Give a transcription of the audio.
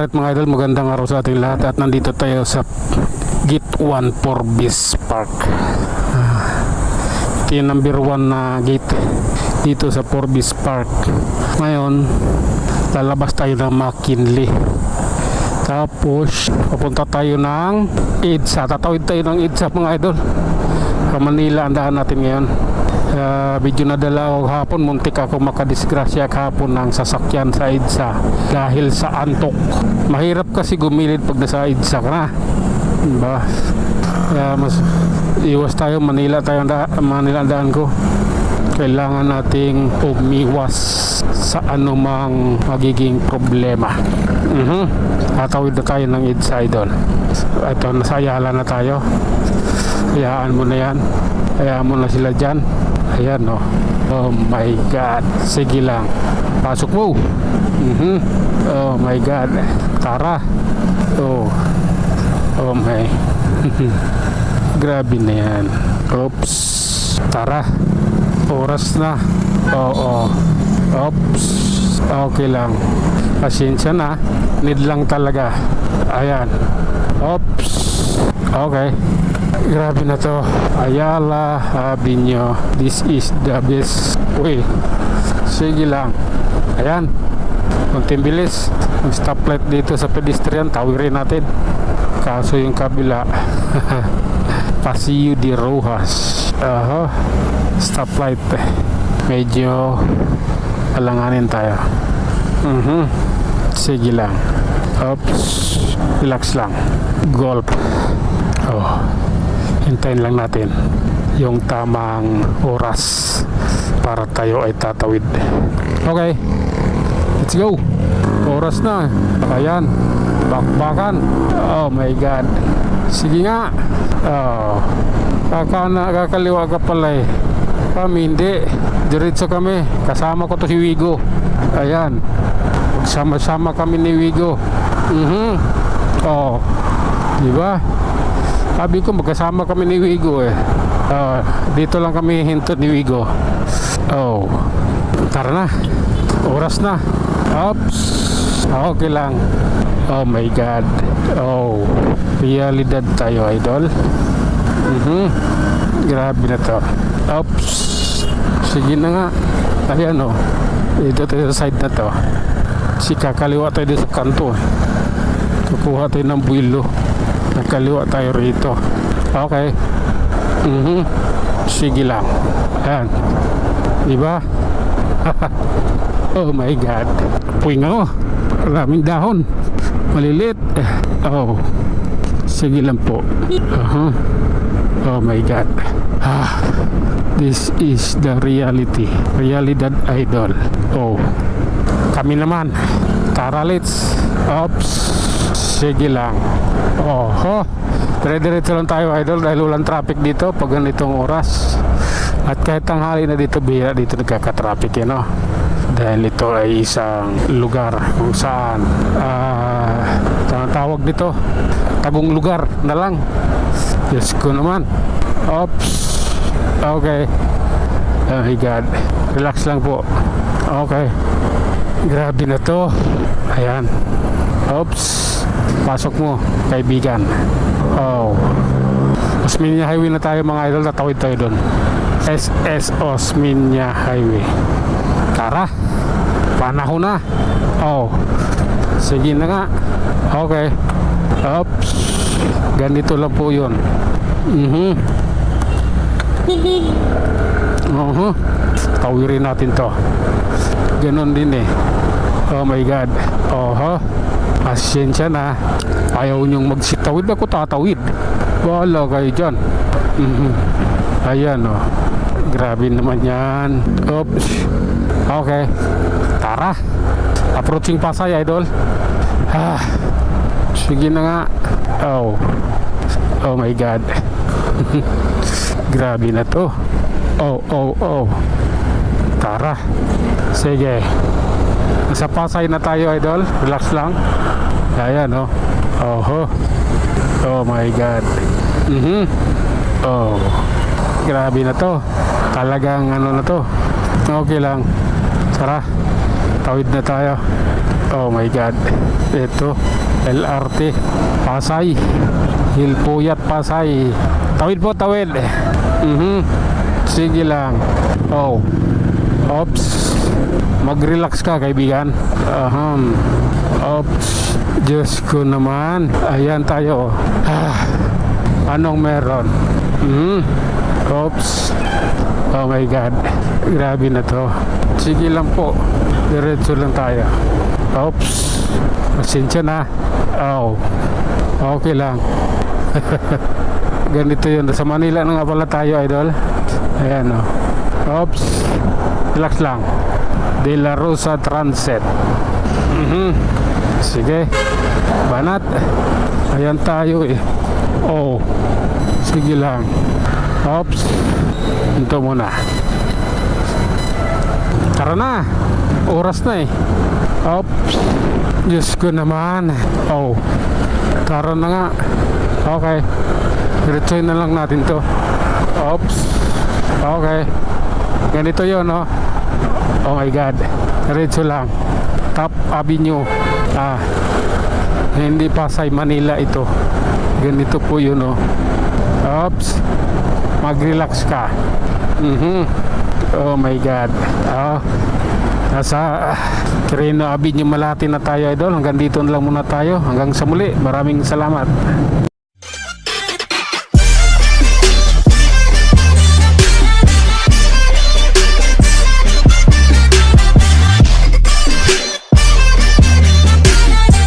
Alright mga idol, magandang araw sa ating lahat at nandito tayo sa Gate 1 Forbis Park. Ito yung number 1 na gate dito sa Forbis Park. Ngayon, lalabas tayo ng McKinley. Tapos, papunta tayo ng EDSA. Tatawid tayo ng EDSA mga idol. Sa Manila ang daan natin ngayon. Medyo nadala ako hapon, muntik ako makadisgrasya kahapon ng sasakyan sa EDSA dahil sa antok. Mahirap kasi gumilid pag nasa EDSA ka na, diba? Mas iwas tayo, Manila ang daan ko. Kailangan nating umiwas sa anumang magiging problema. Tatawid na tayo ng EDSA idol. Ito, nasa Ayala na tayo. Hayaan mo na yan, hayaan mo na sila dyan. Ayan o. Oh my God. Sige lang. Pasok mo. Oh my God. Tara. Oh my. Grabe na yan. Oops. Tara. Oras na. Oo. Oops. Okay lang. Pasensya na. Need lang talaga. Ayan. Oops. Okay. Grabe na to. Ayala Avenue. This is the best way. Sige lang. Ayan. Kunting bilis. Yung stoplight dito sa pedestrian, tawirin natin. Kaso yung kabila Paseo de Rojas. Stoplight. Medyo alanganin tayo. Sige lang. Oops. Relax lang. Golf. Hintayin lang natin yung tamang oras para tayo ay tatawid. Okay, let's go. Oras na. Ayan, bakbakan. Oh my God. Sige nga. Kakaliwa ka pala eh. Kami hindi, diretso kami. Kasama ko to si Wigo. Ayan, sama-sama kami ni Wigo. Diba? Sabi ko magkasama kami ni Wigo eh. Dito lang kami hintot ni Wigo. Tara na. Oras na. Oops. Okay lang. Oh my God. Realidad tayo idol. Grabe na to. Oops. Sige na nga. Ayan o. Dito tayo sa side na to. Kakaliwa tayo dito sa kanto eh. Kukuha tayo ng buwilo. Nagkaliwa tayo rito. Okay. Sige lang. Ayan. Diba? Oh my God. Puwing ako. Maraming dahon. Malilit. Sige lang po. Oh my God. This is the reality. Realidad idol. Kami naman. Tara, let's. Oops. Sige lang. Dire-diretso lang tayo idol dahil walang traffic dito pag ganitong oras. At kahit tanghali na dito, bihira dito nagkaka-traffic no? Dahil ito ay isang lugar kung saan tawag dito, tagong lugar na lang. Yes ko naman. Oops. Okay. Oh my God. Relax lang po. Okay. Grabe na to. Ayan. Oops. Pasok mo, kaibigan. Osmeña Highway na tayo mga idol. Tatawid tayo doon. SS Osmeña Highway. Tara. Panahon na. Sige na nga. Okay. Oops. Ganito lang po yun. Tawirin natin to. Ganon din eh. Oh my God. Pasensya na. Ayaw nyong magsitawid, ako tatawid. Bahala kayo dyan. Ayan o. Grabe naman yan. Oops. Okay. Tara. Approaching Pasay idol. Sige na nga. Oh my God. Grabe na to. Tara. Sige. Sa Pasay na tayo idol. Relax lang. Ayan o. Oh my God. Grabe na to. Talagang ano na to. Okay lang. Tara. Tawid na tayo. Oh my God. Ito, LRT, Pasay. Hilpuyat, Pasay. Tawid po, tawid. Sige lang. Oh. Oops. Mag-relax ka, kaibigan. Oops. Diyos ko naman. Ayan tayo. Anong meron? Oops. Oh my God. Grabe na to. Sige lang po. Diretso lang tayo. Oops. Pasensya na. Oh. Okay lang. Ganito yun. Sa Manila na nga pala tayo, idol. Ayan o. Oops. Relax lang. De La Rosa Transit. Sige. Banat. Ayan tayo eh. Oh. Sige lang. Oops. Ito muna. Tara na. Oras na eh. Oops. Diyos ko naman. Oh. Tara na nga. Okay. Diretsoy na lang natin to. Oops. Okay. Ganito yun, no? Oh my God. Diretso lang. Top Avenue. Hindi Pasay, Manila ito. Ganito po yun, no? Oops. Mag-relax ka. Oh my God. Nasa Quirino Avenue, Malate na tayo, idol. Hanggang dito na lang muna tayo. Hanggang sa muli. Maraming salamat.